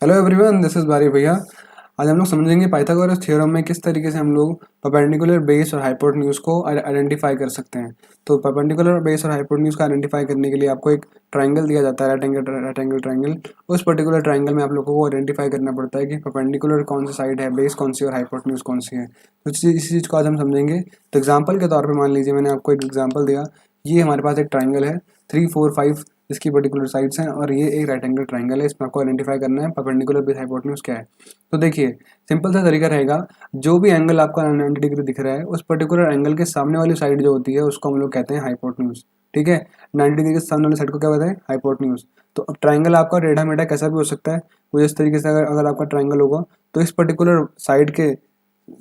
Hello everyone, this is बारी भैया। आज हम लोग समझेंगे पाइथागोरस थ्योरम में किस तरीके से हम लोग परपेंडिकुलर बेस और हाइपोटेन्यूज को आइडेंटिफाई कर सकते हैं। तो परपेंडिकुलर बेस और हाइपोटेन्यूज को आइडेंटिफाई करने के लिए आपको एक ट्राइंगल दिया जाता है, राइट एंगल ट्राइंगल। उस पर्टिकुलर ट्राइंगल में आप लोगों को आइडेंटिफाई करना पड़ता है कि परपेंडिकुलर कौन सी साइड है, बेस कौन सी और हाइपोटेन्यूज कौन सी है। तो इसी चीज़ को आज हम समझेंगे। तो एग्जाम्पल के तौर पर मान लीजिए मैंने आपको एक एग्जाम्पल दिया। ये हमारे पास एक ट्राइंगल है, 3 4 5 इसकी पर्टिकुलर साइड्स हैं और ये एक राइट एंगल ट्राइंगल है। इसमें आपको आइडेंटिफाई करना है परपेंडिकुलर बेस हाइपोटेन्यूज क्या है। तो देखिए, सिंपल सा तरीका रहेगा। जो भी एंगल आपका 90 डिग्री दिख रहा है, उस पर्टिकुलर एंगल के सामने वाली साइड जो होती है उसको हम लोग कहते हैं हाइपोटेन्यूज। ठीक है, 90 डिग्री के सामने वाली साइड को क्या कहते हैं? हाइपोटेन्यूज। तो अब ट्राइंगल आपका टेढ़ा मेढ़ा कैसा भी हो सकता है। तो इस तरीके से अगर आपका ट्राइंगल होगा तो इस पर्टिकुलर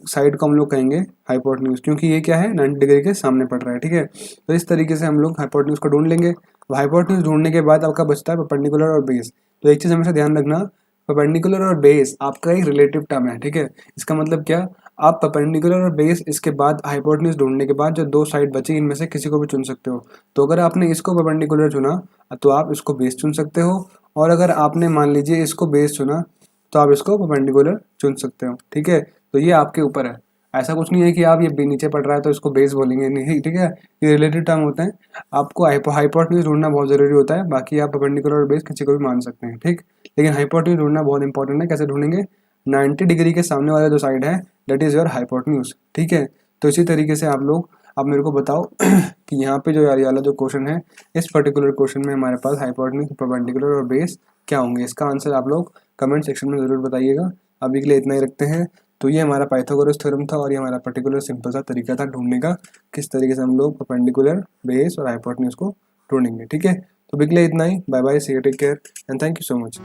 साइड को हम लोग कहेंगे हाइपोटेन्यूज, क्योंकि ये क्या है, 90 डिग्री के सामने पड़ रहा है। ठीक है, तो इस तरीके से हम लोग हाइपोटेन्यूज को ढूंढ लेंगे। तो हाइपोटेन्यूज ढूंढने के बाद आपका बचता है परपेंडिकुलर और बेस। तो एक चीज़ हमेशा ध्यान रखना, परपेंडिकुलर और बेस आपका एक रिलेटिव टर्म है। ठीक है, इसका मतलब क्या, आप परपेंडिकुलर और बेस इसके बाद हाइपोटेन्यूज ढूंढने के बाद जो दो साइड बची इनमें से किसी को भी चुन सकते हो। तो अगर आपने इसको परपेंडिकुलर चुना तो आप इसको बेस चुन सकते हो, और अगर आपने मान लीजिए इसको बेस चुना तो आप इसको परपेंडिकुलर चुन सकते हो। ठीक है, तो ये आपके ऊपर है। ऐसा कुछ नहीं है कि आप ये नीचे पड़ रहा है तो इसको बेस बोलेंगे, नहीं। ठीक है, ये रिलेटिव टर्म होते हैं। आपको हाइपोटेन्यूज ढूंढना बहुत ज़रूरी होता है, बाकी आप परपेंडिकुलर और बेस किसी को भी मान सकते हैं। ठीक, लेकिन हाइपोटेन्यूज ढूंढना बहुत इंपॉर्टेंट है। कैसे ढूंढेंगे? 90 डिग्री के सामने वाला जो साइड है दैट इज़ योर हाइपोटेन्यूज। ठीक है, तो इसी तरीके से आप मेरे को बताओ कि यहाँ पे जो ये वाला जो क्वेश्चन है, इस पर्टिकुलर क्वेश्चन में हमारे पास हाइपोटेन्यूज, परपेंडिकुलर और बेस क्या होंगे। इसका आंसर आप लोग कमेंट सेक्शन में ज़रूर बताइएगा। अभी के लिए इतना ही रखते हैं। तो ये हमारा पाइथागोरस थ्योरम था और ये हमारा पर्टिकुलर सिंपल सा तरीका था ढूंढने का, किस तरीके से हम लोग परपेंडिकुलर, बेस और हाइपोटेन्यूज को ढूंढेंगे। ठीक है, तो अभी के लिए इतना ही। Bye bye, see you, take care and thank you so much.